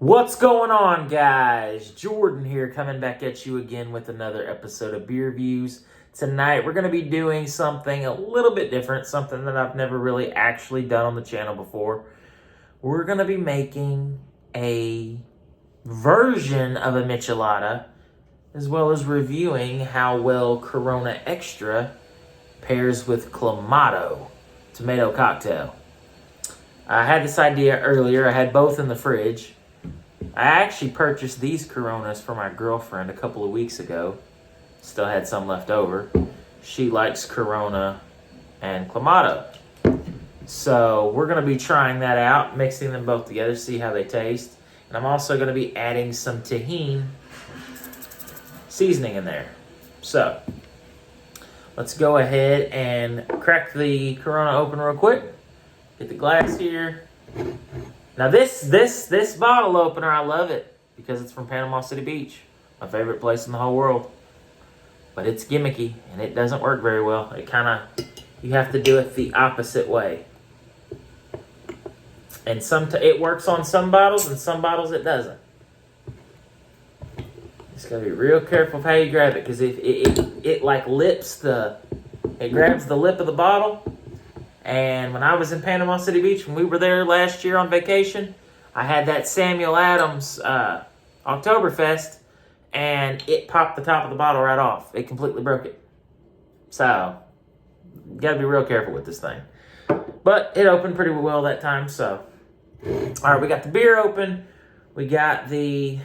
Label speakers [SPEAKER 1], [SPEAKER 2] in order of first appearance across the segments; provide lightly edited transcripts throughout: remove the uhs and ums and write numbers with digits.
[SPEAKER 1] What's going on, guys? Jordan here, coming back at you again with another episode of Beer Views. Tonight, we're going to be doing something a little bit different, something that I've never really actually done on the channel before. We're going to be making a version of a michelada, as well as reviewing how well Corona Extra pairs with Clamato tomato cocktail. I had this idea earlier. I had both in the fridge. I actually purchased these Coronas for my girlfriend a couple of weeks ago. Still had some left over. She likes Corona and Clamato. So we're going to be trying that out, mixing them both together, see how they taste. And I'm also going to be adding some tahini seasoning in there. So let's go ahead and crack the Corona open real quick. Get the glass here. Now this bottle opener, I love it because it's from Panama City Beach, my favorite place in the whole world. But it's gimmicky and it doesn't work very well. You have to do it the opposite way. And it works on some bottles and some bottles it doesn't. Just gotta be real careful of how you grab it, because if it like it grabs the lip of the bottle. And when I was in Panama City Beach, when we were there last year on vacation, I had that Samuel Adams Oktoberfest, and it popped the top of the bottle right off. It completely broke it. So, you gotta be real careful with this thing. But it opened pretty well that time, so. All right, we got the beer open. We got the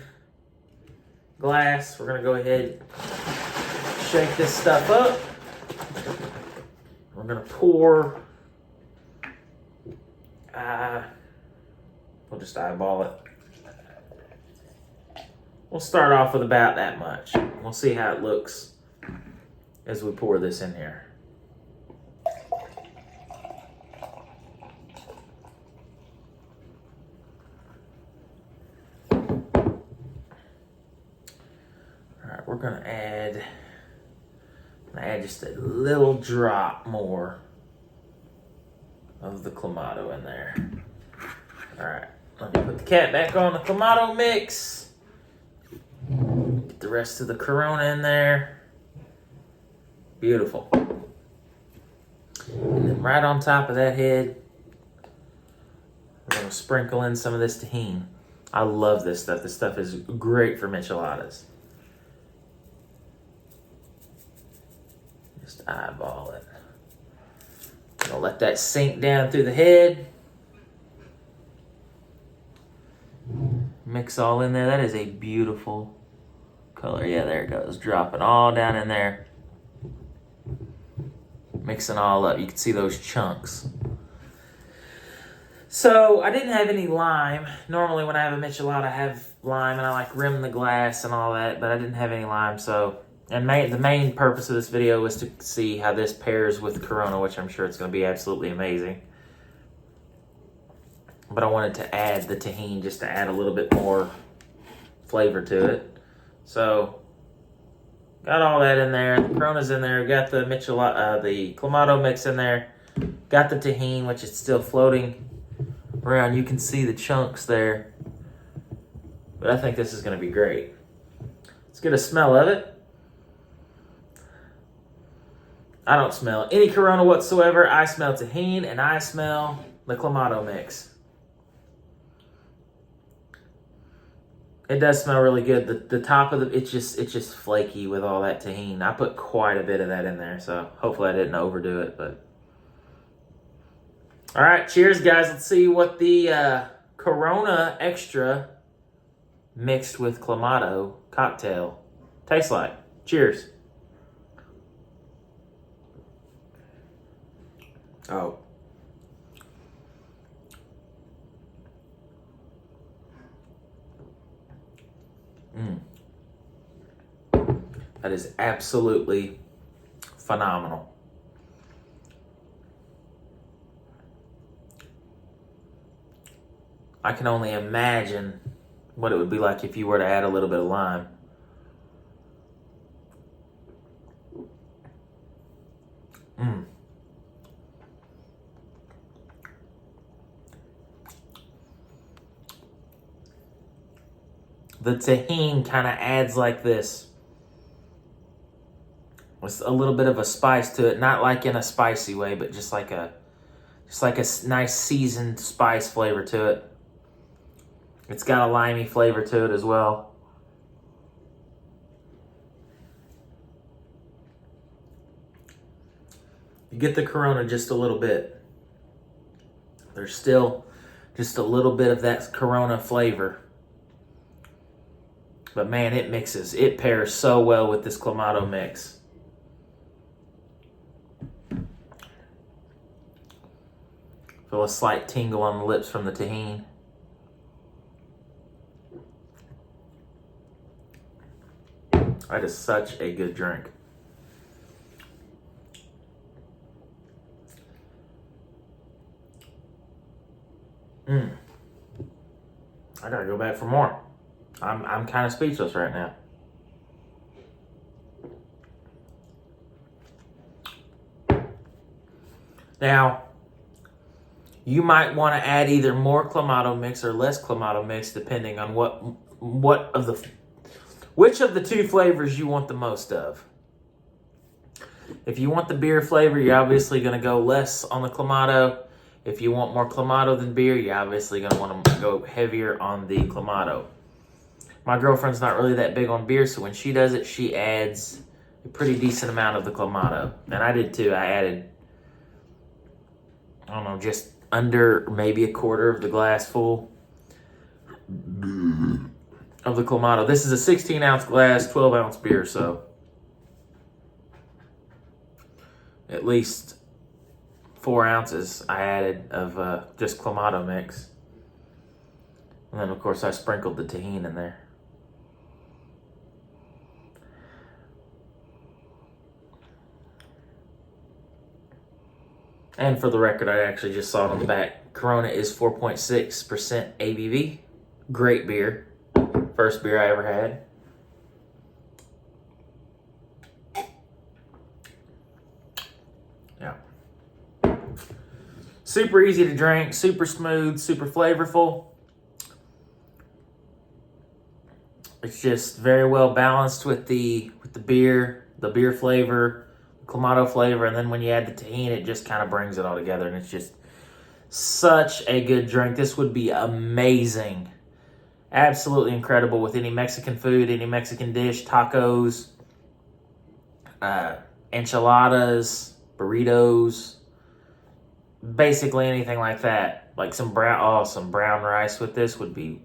[SPEAKER 1] glass. We're gonna go ahead and shake this stuff up. We're gonna pour. We'll just eyeball it. We'll start off with about that much. We'll see how it looks as we pour this in here. All right, we're gonna add just a little drop more of the Clamato in there. All right, let me put the cap back on the Clamato mix. Get the rest of the Corona in there. Beautiful. And then right on top of that head, we're gonna sprinkle in some of this tahini. I love this stuff. This stuff is great for micheladas. Just eyeball it. Gonna let that sink down through the head. Mix all in there. That is a beautiful color. Yeah, there it goes. Dropping all down in there. Mixing all up. You can see those chunks. So, I didn't have any lime. Normally when I have a michelada, I have lime and I like rim the glass and all that, but I didn't have any lime, so. And the main purpose of this video was to see how this pairs with Corona, which I'm sure it's going to be absolutely amazing. But I wanted to add the tahini just to add a little bit more flavor to it. So, got all that in there. The Corona's in there. Got the the Clamato mix in there. Got the tahini, which is still floating around. You can see the chunks there. But I think this is going to be great. Let's get a smell of it. I don't smell any Corona whatsoever. I smell tahini and I smell the Clamato mix. It does smell really good. The top of it's just flaky with all that tahini. I put quite a bit of that in there, so hopefully I didn't overdo it. But all right, cheers, guys. Let's see what the Corona Extra mixed with Clamato cocktail tastes like. Cheers. Oh. That is absolutely phenomenal. I can only imagine what it would be like if you were to add a little bit of lime. the tahini kind of adds like this, with a little bit of a spice to it, not like in a spicy way, but just like a nice seasoned spice flavor to it. It's got a limey flavor to it as well. You get the Corona just a little bit. There's still just a little bit of that Corona flavor. But man, it mixes. It pairs so well with this Clamato mix. Feel a slight tingle on the lips from the tahini. That is such a good drink. I gotta go back for more. I'm kind of speechless right now. Now, you might want to add either more Clamato mix or less Clamato mix, depending on which of the two flavors you want the most of. If you want the beer flavor, you're obviously going to go less on the Clamato. If you want more Clamato than beer, you're obviously going to want to go heavier on the Clamato. My girlfriend's not really that big on beer, so when she does it, she adds a pretty decent amount of the Clamato. And I did too. I added, I don't know, just under maybe a quarter of the glass full of the Clamato. This is a 16-ounce glass, 12-ounce beer, so at least 4 ounces I added of just Clamato mix. And then, of course, I sprinkled the tahini in there. And for the record, I actually just saw it on the back. Corona is 4.6% ABV. Great beer. First beer I ever had. Yeah. Super easy to drink, super smooth, super flavorful. It's just very well balanced with the beer flavor, Clamato flavor, and then when you add the tahini, it just kind of brings it all together, and it's just such a good drink. This would be amazing. Absolutely incredible with any Mexican food, any Mexican dish, tacos, enchiladas, burritos, basically anything like that. Like some brown rice with this would be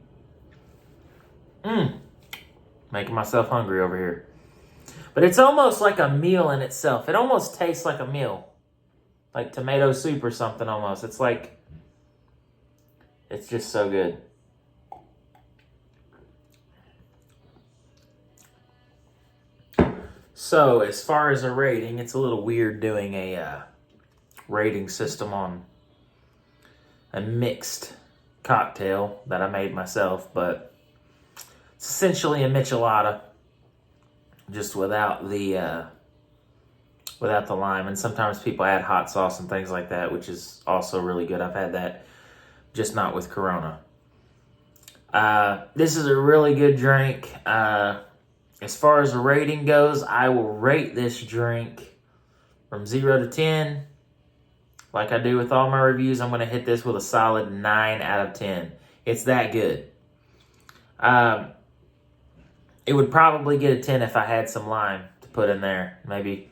[SPEAKER 1] making myself hungry over here. But it's almost like a meal in itself. It almost tastes like a meal. Like tomato soup or something almost. It's just so good. So, as far as a rating, it's a little weird doing a rating system on a mixed cocktail that I made myself, but it's essentially a michelada, just without the lime. And sometimes people add hot sauce and things like that, which is also really good. I've had that, just not with Corona. This is a really good drink. As far as a rating goes, I will rate this drink from 0 to 10. Like I do with all my reviews, I'm going to hit this with a solid 9 out of 10. It's that good. It would probably get a 10 if I had some lime to put in there. Maybe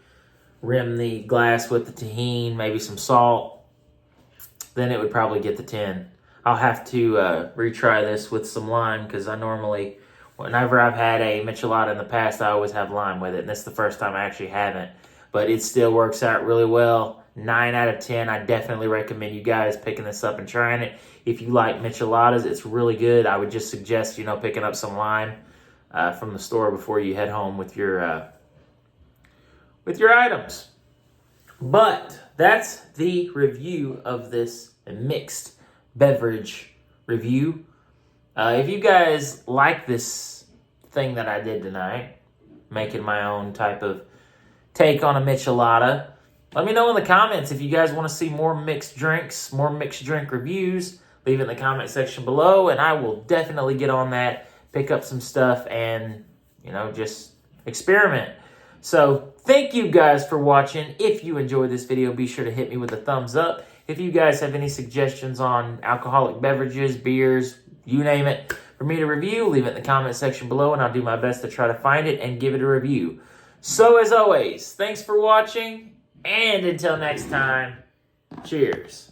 [SPEAKER 1] rim the glass with the tahini, maybe some salt. Then it would probably get the 10. I'll have to retry this with some lime, because I normally, whenever I've had a michelada in the past, I always have lime with it. And this is the first time I actually haven't. But it still works out really well. 9 out of 10. I definitely recommend you guys picking this up and trying it. If you like micheladas, it's really good. I would just suggest, picking up some lime from the store before you head home with your items. But that's the review of this mixed beverage review. If you guys like this thing that I did tonight, making my own type of take on a michelada, let me know in the comments if you guys want to see more mixed drinks, more mixed drink reviews. Leave it in the comment section below, and I will definitely get on that pick up some stuff and, you know, just experiment. So thank you guys for watching. If you enjoyed this video, be sure to hit me with a thumbs up. If you guys have any suggestions on alcoholic beverages, beers, you name it, for me to review, leave it in the comment section below, and I'll do my best to try to find it and give it a review. So as always, thanks for watching, and until next time, cheers.